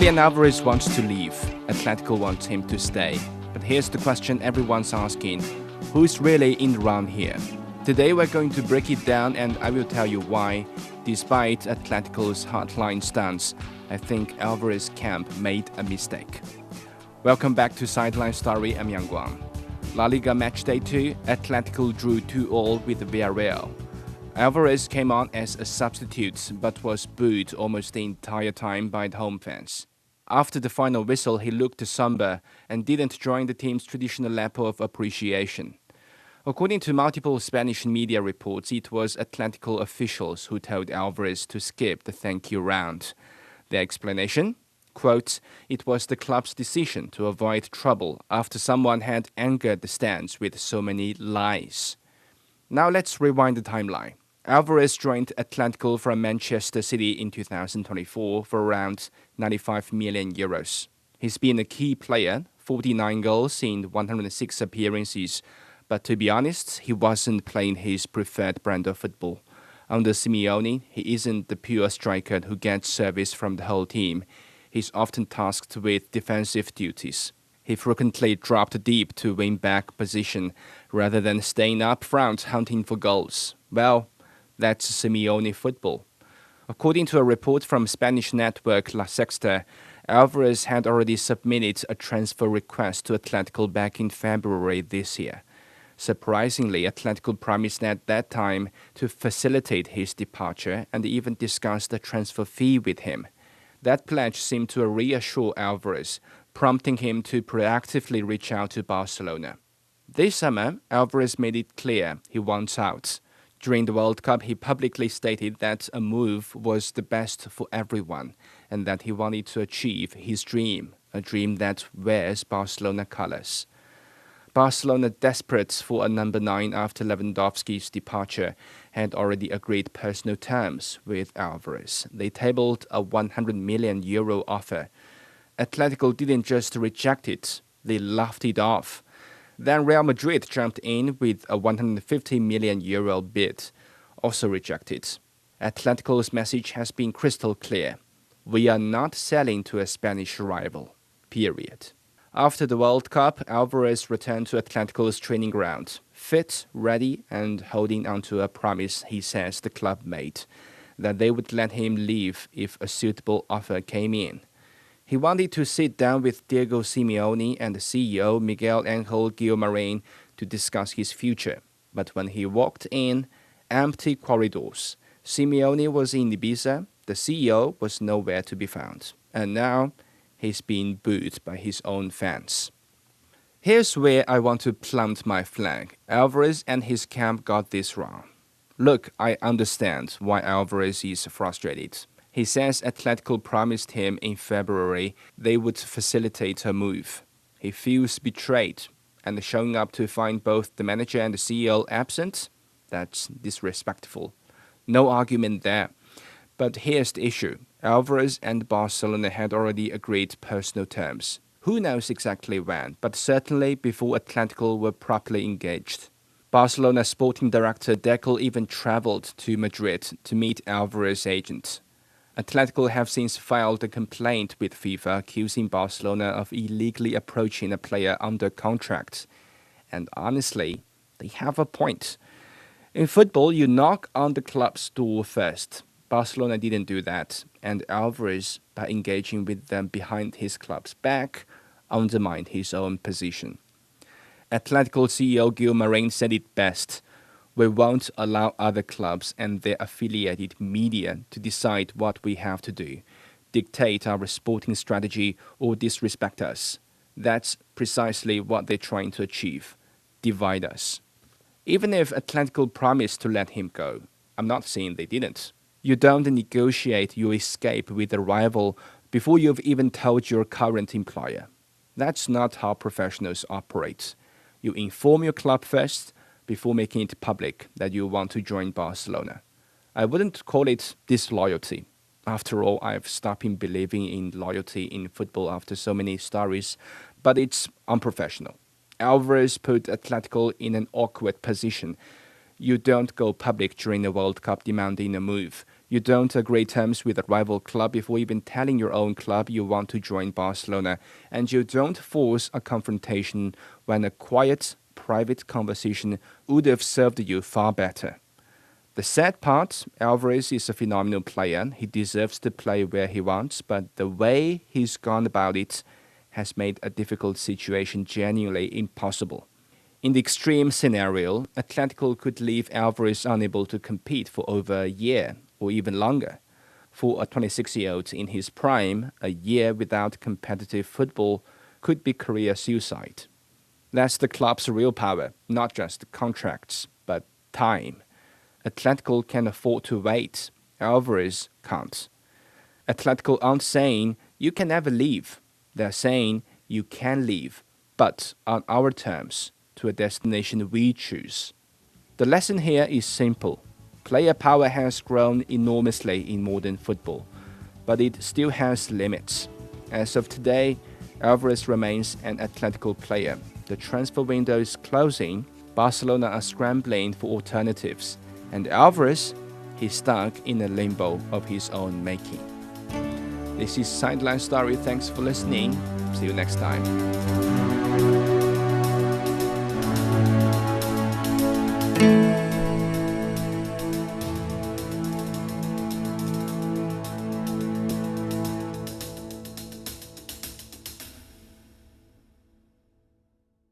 Julian Alvarez wants to leave. Atletico wants him to stay. But here's the question everyone's asking. Who's really in the run here? Today we're going to break it down and I will tell you why, despite Atletico's hardline stance, I think Alvarez camp made a mistake. Welcome back to Sideline Story, I'm Yang Guang. La Liga Matchday 2, Atletico drew 2-2 with Villarreal. Alvarez came on as a substitute but was booed almost the entire time by the home fans. After the final whistle, he looked somber and didn't join the team's traditional lap of appreciation. According to multiple Spanish media reports, it was Atletico officials who told Alvarez to skip the thank you round. Their explanation? Quote, it was the club's decision to avoid trouble after someone had angered the stands with so many lies. Now let's rewind the timeline. Alvarez joined Atletico from Manchester City in 2024 for around 95 million euros. He's been a key player, 49 goals in 106 appearances, but to be honest, he wasn't playing his preferred brand of football. Under Simeone, he isn't the pure striker who gets service from the whole team. He's often tasked with defensive duties. He frequently dropped deep to win back position rather than staying up front hunting for goals. Well, that's Simeone football. According to a report from Spanish network La Sexta, Alvarez had already submitted a transfer request to Atletico back in February this year. Surprisingly, Atletico promised at that time to facilitate his departure and even discussed a transfer fee with him. That pledge seemed to reassure Alvarez, prompting him to proactively reach out to Barcelona. This summer, Alvarez made it clear he wants out. During the World Cup, he publicly stated that a move was the best for everyone and that he wanted to achieve his dream, a dream that wears Barcelona colors. Barcelona, desperate for a number 9 after Lewandowski's departure, had already agreed personal terms with Alvarez. They tabled a €100 million offer. Atletico didn't just reject it, they laughed it off. Then Real Madrid jumped in with a €150 million bid, also rejected. Atletico's message has been crystal clear. We are not selling to a Spanish rival, period. After the World Cup, Alvarez returned to Atletico's training ground, fit, ready, and holding onto a promise he says the club made, that they would let him leave if a suitable offer came in. He wanted to sit down with Diego Simeone and the CEO Miguel Ángel Guilmarín to discuss his future. But when he walked in, empty corridors. Simeone was in Ibiza, the CEO was nowhere to be found. And now, he's being booed by his own fans. Here's where I want to plant my flag. Alvarez and his camp got this wrong. Look, I understand why Alvarez is frustrated. He says Atletico promised him in February they would facilitate a move. He feels betrayed, and showing up to find both the manager and the CEO absent? That's disrespectful. No argument there. But here's the issue. Alvarez and Barcelona had already agreed personal terms. Who knows exactly when, but certainly before Atletico were properly engaged. Barcelona sporting director Deco even traveled to Madrid to meet Alvarez's agent. Atletico have since filed a complaint with FIFA accusing Barcelona of illegally approaching a player under contract. And honestly, they have a point. In football, you knock on the club's door first. Barcelona didn't do that, and Alvarez, by engaging with them behind his club's back, undermined his own position. Atletico CEO Guilmarín said it best. We won't allow other clubs and their affiliated media to decide what we have to do, dictate our sporting strategy, or disrespect us. That's precisely what they're trying to achieve, divide us. Even if Atletico promised to let him go, I'm not saying they didn't. You don't negotiate your escape with a rival before you've even told your current employer. That's not how professionals operate. You inform your club first, before making it public that you want to join Barcelona. I wouldn't call it disloyalty. After all, I've stopped believing in loyalty in football after so many stories, but it's unprofessional. Alvarez put Atletico in an awkward position. You don't go public during the World Cup demanding a move. You don't agree terms with a rival club before even telling your own club you want to join Barcelona. And you don't force a confrontation when a quiet, private conversation would have served you far better. The sad part, Alvarez is a phenomenal player. He deserves to play where he wants, but the way he's gone about it has made a difficult situation genuinely impossible. In the extreme scenario, Atletico could leave Alvarez unable to compete for over a year or even longer. For a 26-year-old in his prime, a year without competitive football could be career suicide. That's the club's real power, not just contracts, but time. Atletico can afford to wait. Alvarez can't. Atletico aren't saying you can never leave. They're saying you can leave, but on our terms, to a destination we choose. The lesson here is simple. Player power has grown enormously in modern football, but it still has limits. As of today, Alvarez remains an Atletico player. The transfer window is closing. Barcelona are scrambling for alternatives. And Alvarez, he's stuck in a limbo of his own making. This is Sideline Story. Thanks for listening. See you next time.